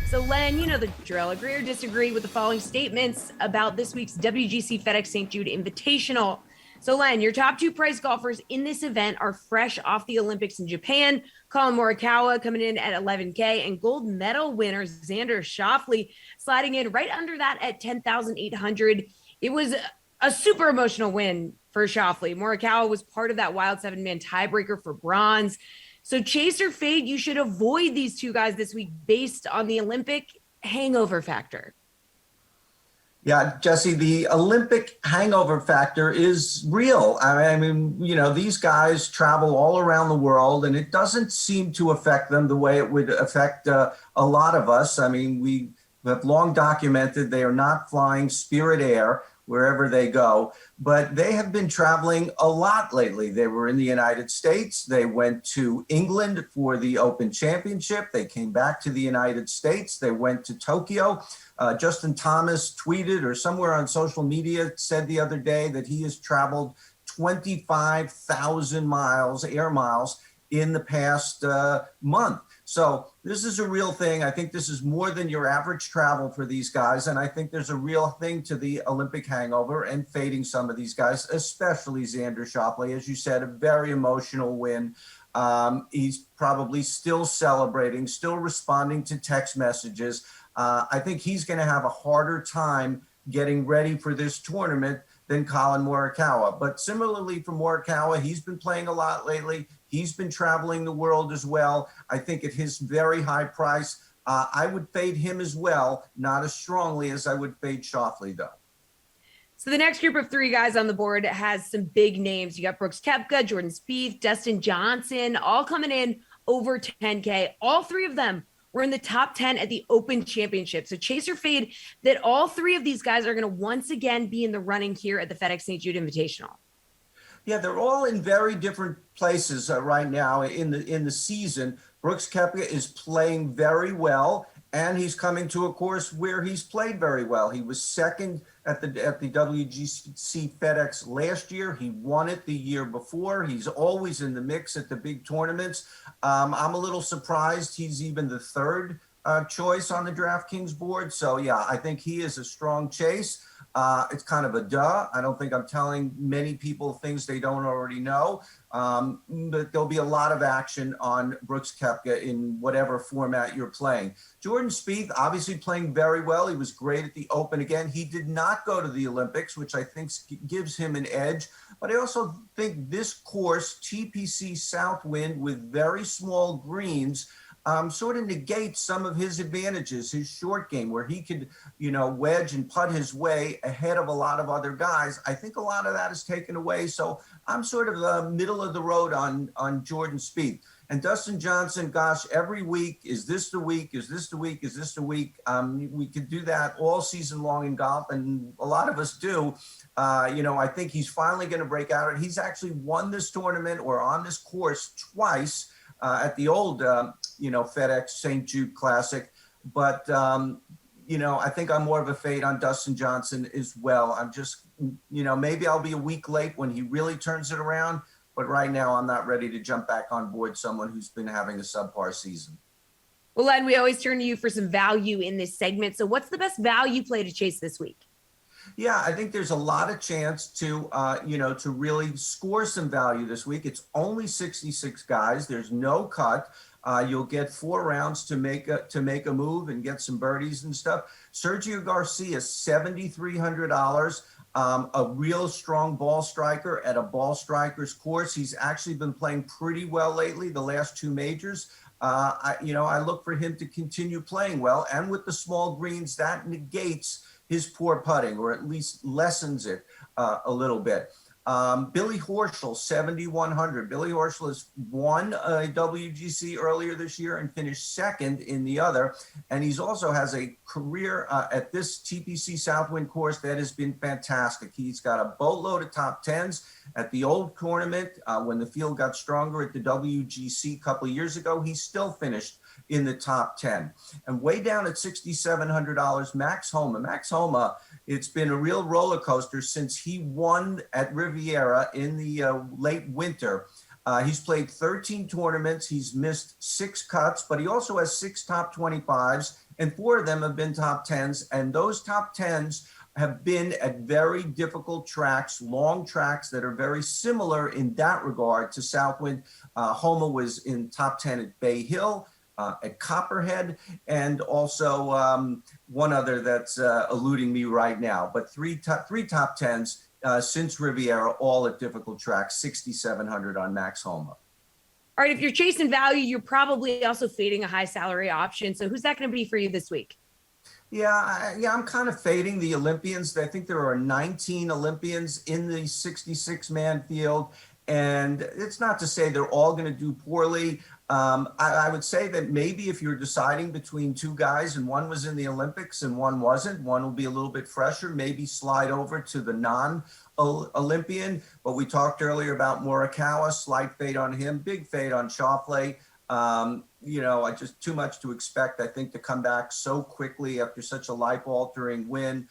So, Len, you know the drill. Agree or disagree with the following statements about this week's WGC-FedEx St. Jude Invitational. So, Len, your top two prize golfers in this event are fresh off the Olympics in Japan. Collin Morikawa coming in at $11K, and gold medal winner Xander Schauffele sliding in right under that at $10,800. It was a super emotional win for Schauffele. Morikawa was part of that wild seven-man tiebreaker for bronze. So chase or fade, you should avoid these two guys this week based on the Olympic hangover factor. Yeah, Jessie, the Olympic hangover factor is real. I mean, you know, these guys travel all around the world, and it doesn't seem to affect them the way it would affect a lot of us. I mean, we have long documented they are not flying Spirit Air wherever they go, but they have been traveling a lot lately. They were in the United States. They went to England for the Open Championship. They came back to the United States. They went to Tokyo. Justin Thomas tweeted or somewhere on social media said the other day that he has traveled 25,000 miles, air miles, in the past month. So this is a real thing. I think this is more than your average travel for these guys. And I think there's a real thing to the Olympic hangover and fading some of these guys, especially Xander Schauffele. As you said, a very emotional win. He's probably still celebrating, still responding to text messages. I think he's going to have a harder time getting ready for this tournament than Collin Morikawa. But similarly for Morikawa, he's been playing a lot lately. He's been traveling the world as well. I think at his very high price, I would fade him as well, not as strongly as I would fade Schauffele, though. So the next group of three guys on the board has some big names. You got Brooks Koepka, Jordan Spieth, Dustin Johnson, all coming in over 10K. All three of them were in the top 10 at the Open Championship. So chase or fade that all three of these guys are going to once again be in the running here at the FedEx St. Jude Invitational. Yeah, they're all in very different places right now in the season. Brooks Koepka is playing very well, and he's coming to a course where he's played very well. He was second at the WGC-FedEx last year. He won it the year before. He's always in the mix at the big tournaments. I'm a little surprised he's even the third choice on the DraftKings board. So yeah, I think he is a strong chase. It's kind of a duh. I don't think I'm telling many people things they don't already know. But there'll be a lot of action on Brooks Koepka in whatever format you're playing. Jordan Spieth, obviously playing very well. He was great at the Open again. He did not go to the Olympics, which I think gives him an edge. But I also think this course, TPC Southwind with very small greens, sort of negates some of his advantages, his short game, where he could, you know, wedge and putt his way ahead of a lot of other guys. I think a lot of that is taken away. So I'm sort of middle of the road on Jordan Spieth. And Dustin Johnson, gosh, every week, is this the week? Is this the week? Is this the week? We could do that all season long in golf, and a lot of us do. You know, I think he's finally going to break out. He's actually won this tournament or on this course twice. At the old, FedEx St. Jude Classic. But, I think I'm more of a fade on Dustin Johnson as well. I'm just, maybe I'll be a week late when he really turns it around. But right now, I'm not ready to jump back on board someone who's been having a subpar season. Well, Len, we always turn to you for some value in this segment. So what's the best value play to chase this week? Yeah, I think there's a lot of chance to, to really score some value this week. It's only 66 guys. There's no cut. You'll get 4 rounds to make a move and get some birdies and stuff. Sergio Garcia, $7,300. A real strong ball striker at a ball striker's course. He's actually been playing pretty well lately, the last 2 majors. I look for him to continue playing well. And with the small greens, that negates his poor putting, or at least lessens it a little bit. Billy Horschel, 7,100. Billy Horschel has won a WGC earlier this year and finished second in the other. And he's also has a career at this TPC Southwind course that has been fantastic. He's got a boatload of top 10s at the old tournament. When the field got stronger at the WGC a couple of years ago, he still finished in the top 10. And way down at $6,700, Max Homa. Max Homa, it's been a real roller coaster since he won at Riviera in the late winter. He's played 13 tournaments. He's missed 6 cuts, but he also has 6 top 25s, and 4 of them have been top 10s. And those top 10s have been at very difficult tracks, long tracks that are very similar in that regard to Southwind. Homa was in top 10 at Bay Hill, at Copperhead, and also one other that's eluding me right now. But three top 10s since Riviera, all at difficult tracks, 6,700 on Max Homa. All right, if you're chasing value, you're probably also fading a high salary option. So who's that going to be for you this week? Yeah, I'm kind of fading the Olympians. I think there are 19 Olympians in the 66-man field, and it's not to say they're all going to do poorly. I would say that maybe if you're deciding between 2 guys and one was in the Olympics and one wasn't, one will be a little bit fresher, maybe slide over to the non-Olympian. But we talked earlier about Morikawa, slight fade on him, big fade on Schauffele. I just too much to expect, I think, to come back so quickly after such a life-altering win.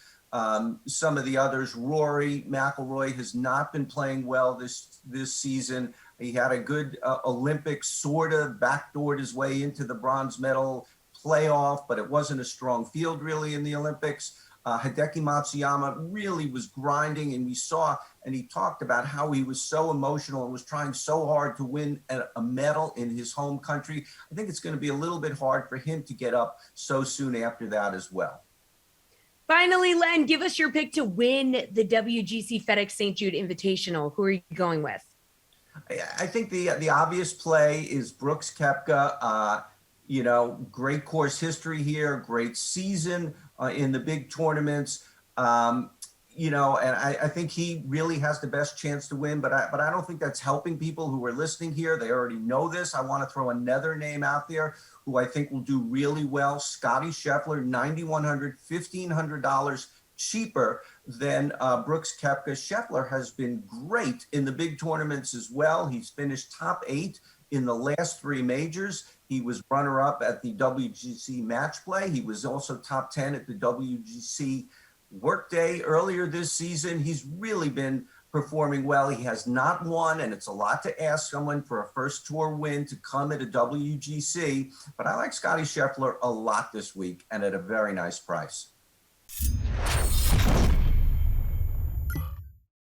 Some of the others, Rory McIlroy has not been playing well this season. He had a good Olympics, sort of backdoored his way into the bronze medal playoff, but it wasn't a strong field really in the Olympics. Hideki Matsuyama really was grinding, and we saw, and he talked about how he was so emotional and was trying so hard to win a medal in his home country. I think it's going to be a little bit hard for him to get up so soon after that as well. Finally, Len, give us your pick to win the WGC-FedEx St. Jude Invitational. Who are you going with? I think the obvious play is Brooks Koepka. Great course history here, great season in the big tournaments. And I think he really has the best chance to win, but I don't think that's helping people who are listening here. They already know this. I want to throw another name out there who I think will do really well. Scottie Scheffler, $9,100, $1,500 cheaper than Brooks Koepka. Scheffler has been great in the big tournaments as well. He's finished top 8 in the last 3 majors. He was runner-up at the WGC Match Play. He was also top 10 at the WGC Workday earlier this season. He's really been performing well. He has not won, and it's a lot to ask someone for a first tour win to come at a WGC. But I like Scottie Scheffler a lot this week and at a very nice price.